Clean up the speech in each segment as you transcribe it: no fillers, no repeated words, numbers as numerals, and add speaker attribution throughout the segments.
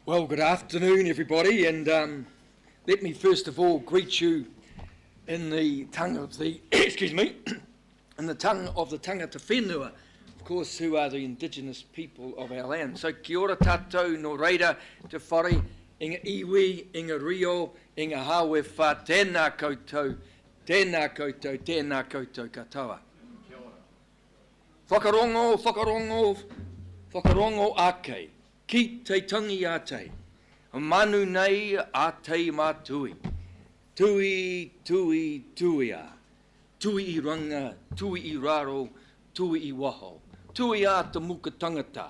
Speaker 1: Well, good afternoon, everybody, and let me first of all greet you in the tongue of the, in the tongue of the tangata whenua, of course, who are the indigenous people of our land. So, kia ora tātou, no reira, te whare, inga iwi, inga rio, inga hawe wha, tēnā koutou, tēnā koutou, tēnā koutou katoa. Whakarongo, whakarongo, whakarongo ake. Ki te tangi a te, manu nei a te mātui. Tui, tui, tuia. Tui I ranga, tui I raro, tui I waho. Tui a te muka tangata,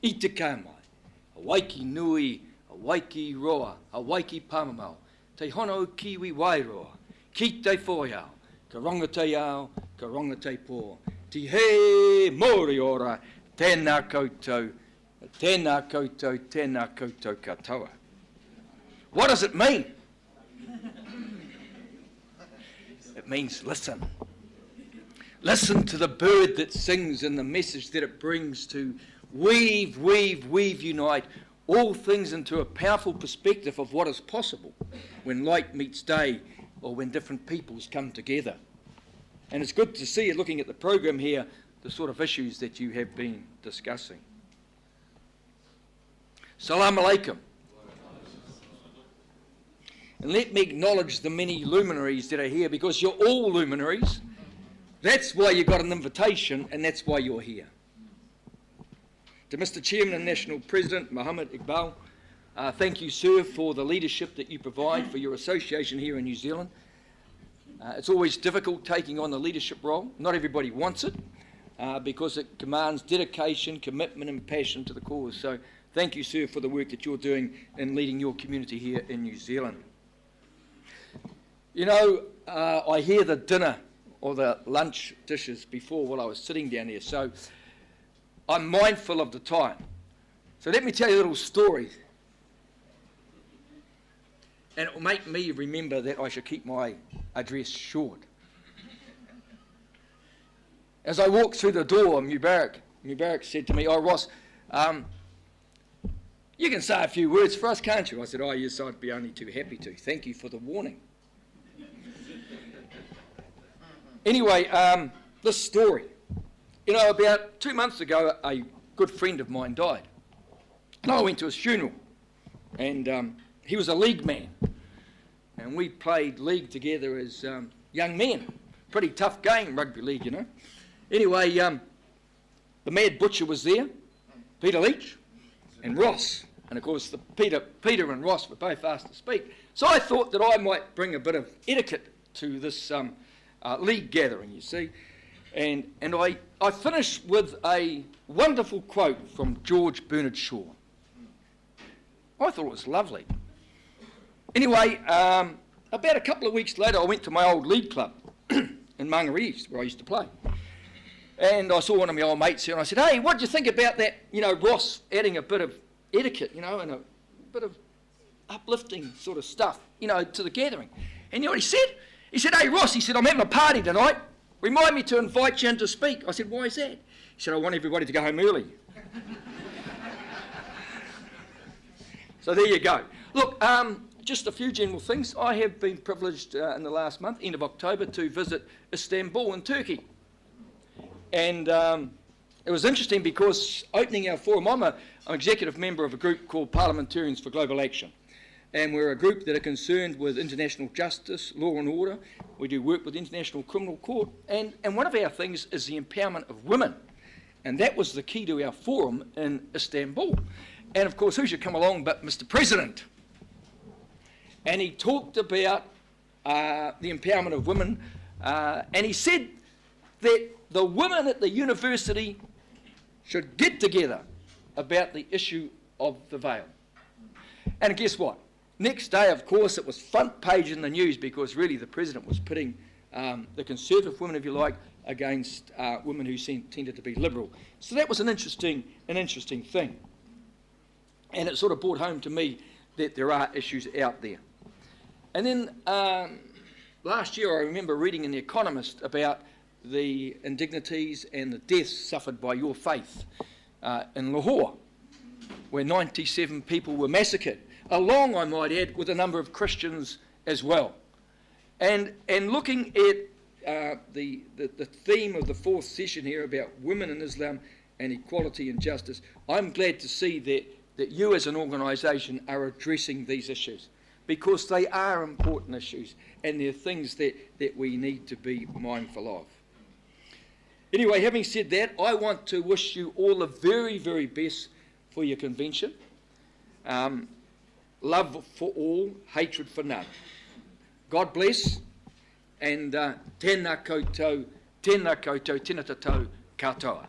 Speaker 1: I te kāmai. A waiki nui, a waiki roa, a waiki pāmamau. Te hono kiwi wairoa, ki te whoiao. Ka ronga te ao, ka ronga te pō. Ti he mori ora, tēnā koutou. Tēnā koutou, tēnā koutou katoa. What does it mean? It means listen. Listen to the bird that sings and the message that it brings to weave, unite all things into a powerful perspective of what is possible when light meets day or when different peoples come together. And it's good to see you looking at the program here, the sort of issues that you have been discussing. Salam alaikum. And let me acknowledge the many luminaries that are here, because you're all luminaries. That's why you got an invitation, and that's why you're here. To Mr. Chairman and National President Mohammed Iqbal, thank you, sir, for the leadership that you provide for your association here in New Zealand. It's always difficult taking on the leadership role. Not everybody wants it, because it commands dedication, commitment and passion to the cause. So thank you, sir, for the work that you're doing in leading your community here in New Zealand. You know, I hear the dinner or the lunch dishes before while I was sitting down here, so I'm mindful of the time. So let me tell you a little story, and it will make me remember that I should keep my address short. As I walked through the door, Mubarak said to me, "Oh, Ross, you can say a few words for us, can't you?" I said, "Oh, yes, I'd be only too happy to. Thank you for the warning." Anyway, this story. You know, about 2 months ago, a good friend of mine died. And I went to his funeral. And he was a league man. And we played league together as young men. Pretty tough game, rugby league, you know. Anyway, the Mad Butcher was there, Peter Leach, and Ross. And of course, Peter and Ross were both asked to speak. So I thought that I might bring a bit of etiquette to this league gathering, you see. And I finished with a wonderful quote from George Bernard Shaw. I thought it was lovely. Anyway, about a couple of weeks later, I went to my old league club in Mangere East, where I used to play. And I saw one of my old mates here, and I said, "Hey, what do you think about that, you know, Ross adding a bit of etiquette, you know, and a bit of uplifting sort of stuff, you know, to the gathering?" And you know what he said? He said, "Hey, Ross," he said, "I'm having a party tonight. Remind me to invite you in to speak." I said, "Why is that?" He said, "I want everybody to go home early." So there you go. Look, just a few general things. I have been privileged in the last month, end of October, to visit Istanbul in Turkey. And it was interesting because opening our forum, I'm an executive member of a group called Parliamentarians for Global Action. And we're a group that are concerned with international justice, law and order. We do work with the International Criminal Court. And one of our things is the empowerment of women. And that was the key to our forum in Istanbul. And of course, who should come along but Mr. President? And he talked about the empowerment of women. And he said that the women at the university should get together about the issue of the veil. And guess what? Next day, of course, it was front page in the news, because really the president was pitting the conservative women, if you like, against women who tended to be liberal. So that was an interesting thing. And it sort of brought home to me that there are issues out there. And then last year, I remember reading in The Economist about the indignities and the deaths suffered by your faith in Lahore. where 97 people were massacred, along, I might add, with a number of Christians as well. And looking at the theme of the fourth session here about women in Islam and equality and justice, I'm glad to see that you as an organisation are addressing these issues, because they are important issues and they're things that we need to be mindful of. Anyway, having said that, I want to wish you all the very, very best for your convention. Love for all, hatred for none. God bless, and tēnā koutou, tēnā koutou, tēnā tātou katoa.